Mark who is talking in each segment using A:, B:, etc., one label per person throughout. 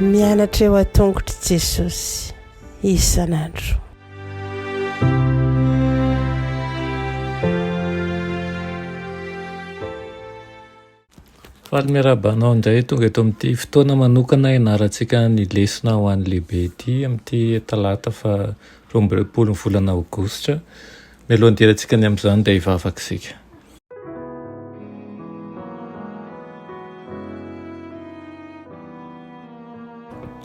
A: Mianatra eo a-tongotry Jesosy isan'andro.
B: Faly miarabanao indray tonga eto amin'ity fotoana manokana ianarantsika ny lesona ho an'ny lehibe ity amin'ity talata fa 20 volana aogositra. Mialohan'ny dirantsika ny amin'izany dia hivavaka isika.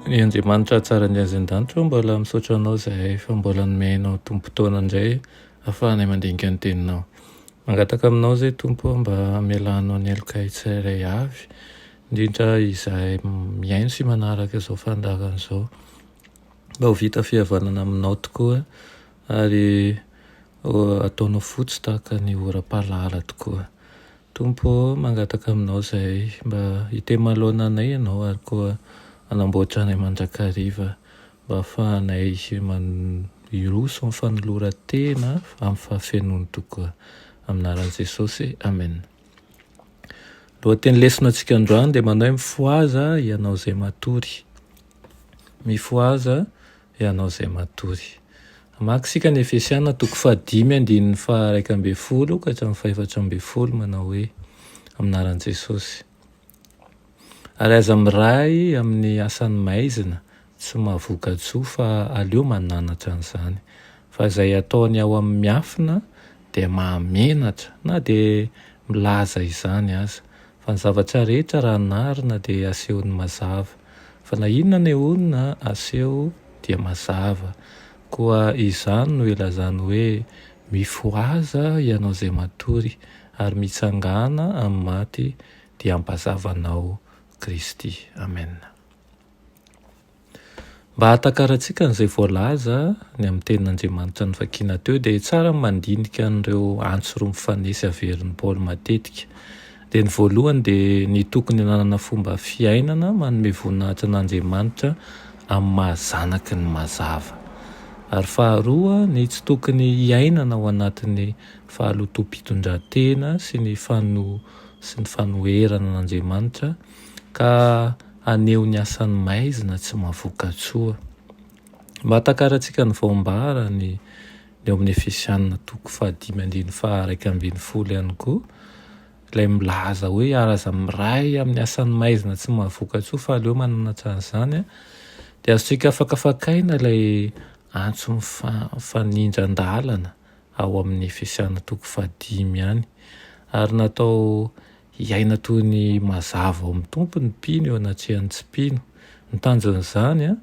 B: Ny Andriamanitra tsara ny azy an-danitra mbola misaotra anao izay fa mbola nomenao tompo-taona indray ahafahanay mandinika ny teninao. Mangataka aminao izay tompo mba mialanao ny aloka tsirairay avy, indrindra izay miaino sy manaraka izao fandaharana izao, mba ho vita fihavanana aminao tokoa ary ataonao fotsy tahaka ny oram-pahalala tokoa. Tompo, mangataka aminao izay mba hitemaloana anay ianao ary koa anamboatra anay mandrakariva mba ahafahanay iroso amin'ny fanoloran-tena amin'ny fahafenony tokoa. Aminaran'i Jesosy, amen. Lohateny lesona antsika androany dia manao mifoaza ianao izay matory. Mifoaza ianao izay matory. Maka isika ny Efesiana 5:1-10 ka hatramin'ny 4:10 manao hoe aminaran'i Jesosy. Ary aza miray amin'ny asany maizina tsy mahavoka-tsoa fa aleo mananatra an'izany. Fa izay ataony ao amin'ny miafina dia mahamenatra na dia milaza izany aza. Fa ny zavatra rehetra raha narina dia asehony mazava. Fa na inona ny olona aseho dia mazava. Koa izany no ilazany hoe mifoaza ianao izay matory ary mitsangana amin'ny maty dia ampazavanao Kristy. Amen. Mba hatakarantsika n'izay voalaza ny amin'ny tenin'Andriamanitra ny vakiana teo dia tsara mandinika an'ireo antso roa mifanesy averin'i Paoly matetika. Dia ny voalohany dia ny tokony hananana fomba fiainana manome voninahitra an'Andriamanitra amin'ny mahazanaky ny mazava. Ary faharoa, ny tsy tokony hiainana ao anatin'ny fahalotom-pitondran-tena sy ny fanoherana an'Andriamanitra ka aneho ny asany maizina tsy mahavoka-tsoa. Mba hatakarantsika ny vaombara ny eo amin'ny Efesiana 5:1-12 ihany koa, ilay milaza hoe araza miray amin'ny asany maizina tsy mahavoka-tsoa fa aleo mananatra an'izany, dia azontsika afakafakaina ilay antso mifanindran-dalana ao amin'ny Efesiana 5:5 ihany, ary natao hiaina toy ny mazava ao amin'ny tompony mpino eo anatrehan'ny tsy mpino. Ny tanjon'izany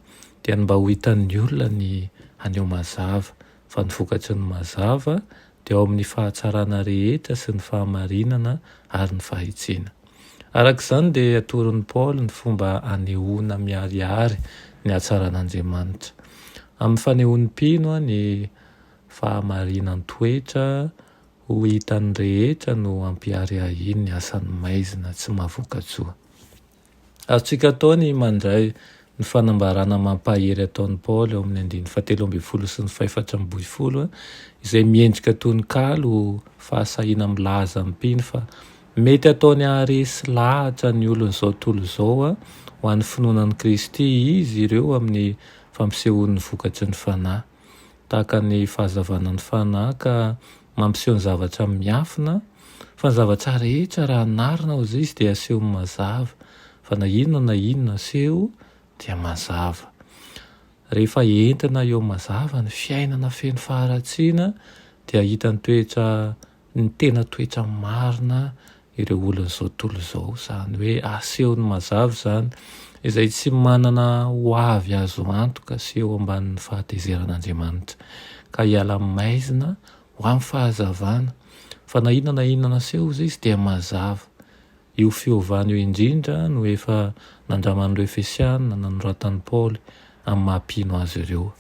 B: dia mba ho hitan'ny olona ny aneo mazava, fa ny vokatry ny mazava dia ao amin'ny fahatsarana rehetra sy ny fahamarinana ary ny fahitsina. Arak'izany dia atoron'ny Paoly ny fomba anehoana miharihary ny hatsaran'Andriamanitra. Amin'ny fanehoan'ny mpino ny fahamarinan'ny toetra ho hitan'ny rehetra no ampiharihahiny ny asany maizina tsy mahavoka-tsoa. Azontsika atao ny mandray ny fanambarana mampahery ataon'ny Paoly ao amin'ny 17 sy ny 14 izay miendrika toy ny kalo fahasahiana milaza mpino fa mety ataony haharesy lahatra ny olon'izao tontolo izao ho an'ny finoanan'i Kristy izy ireo amin'ny fampisehoan'ny vokatry ny fanahy. Tahaka ny fahazavana ny fanahy ka mampiseho ny zavatra miafina, fa ny zavatra rehetra raha narina ao izy dia aseho mazava, fa na inona aseho dia mazava. Rehefa entina eo mazava ny fiainana feno faharatsiana dia hitany ny tena toetra marina ireo olon'izao tontolo izao, izany hoe aseho ny mazava izany izay tsy manana ho avy azo antoka sy eo ambanin'ny fahatezeran'Andriamanitra, ka hiala maizina ho amin'ny fahazavana, fa na inona aseho izy dia mazava. Io fiovana io indrindra no efa nandraman'ireo Efesiana nanoratan'i Paoly amin'ny mahampino azy ireo.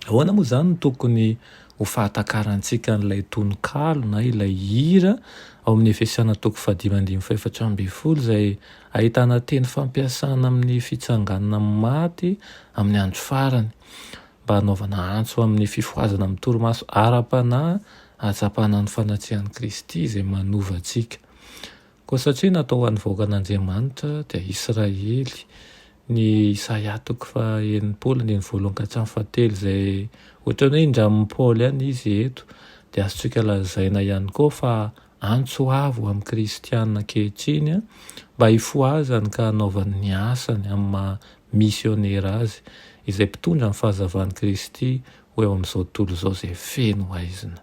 B: Ahoana moa izany no tokony ho fahatakarantsika n'ilay tononkalo na ilay hira ao amin'ny Efesiana 5:5-14 izay ahitana teny fampiasana amin'ny fitsanganana amin'ny maty amin'ny andro farany, mba hanaovana antso amin'ny fifoazana amin'ny torimaso ara-panahy atsapana ny fanatsihan'i Kristy izay manova antsika. Koa satria natao an'ny vahoakan'Andriamanitra dia Israely, ny Isaia 40:7 izay ohatran'ny hoe indramin'ny Paoly ihany izy eto, dia azotsika lazaina ihany koa fa antsoavo amin'ny kristianina ankehitriny mba hifoazany ka hanaovany ny asany amin'ny maha misionera azy izay mpitondra ny fahazavan'i Kristy ho eo amin'izao tontolo izao izay feno aizina.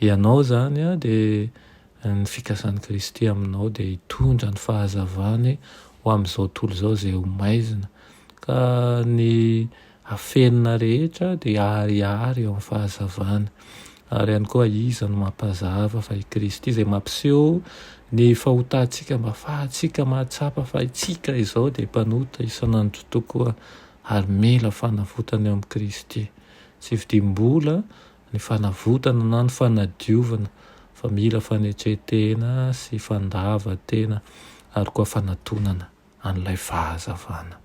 B: Ianao zany dia ny fikasan'i Kristy aminao dia hitondra ny fahazavany ho amin'izao tontolo izao izay ho maizina, ka ny afenina rehetra dia ahariary eo amin'ny fahazavana. Ary ihany koa iza no mampazava fa i Kristy izay mampiseho ny fahotantsika mba fahatsika mahatsapa fa itsika izao dia mpanota isanandro tokoa ary mila fanavotana eo amin'ny Kristy. Tsy vidim-bola ny fanavotana na ny fanadiovana fa mila fanetretena sy fandavan-tena ary koa fanatonana an'ilay fahazavana.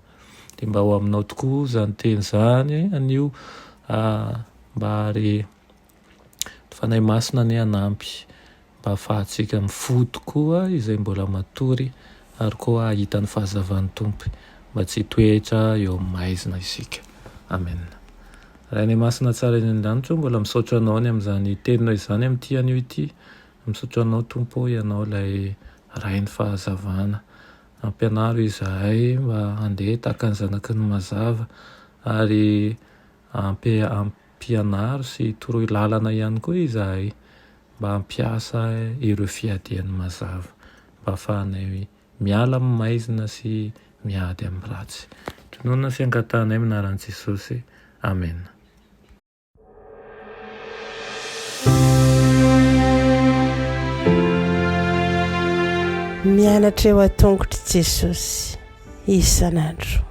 B: Dia mba ho aminao tokoa izany teny izany anio mba ary fanahy masina ny hanampy mba ahafahantsika mifoha tokoa izay mbola matory ary koa ahita ny fahazavan'ny Tompo mba tsy hitoetra eo amin'ny maizina isika. Amen. Raha ny masina tsara eny an-danitra mbola misaotra anao ny amin'izany teninao izany amin'ity anio ity. Misaotra anao Tompo, ianao ilay ray ny fahazavana. Ampianaro izahay mba handeha tahaka ny zanaky ny mazava ary ampianaro sy toroy lalana ihany koa izahay mba hampiasa ireo fiadian'ny mazava mba ahafahanay miala amin'ny maizina sy miady amin'ny ratsy. Tonoina fiangatanay amin'ny anaran'i Jesosy. Amen.
A: Mianatra eo an-tongotr'i Jesosy isanandro.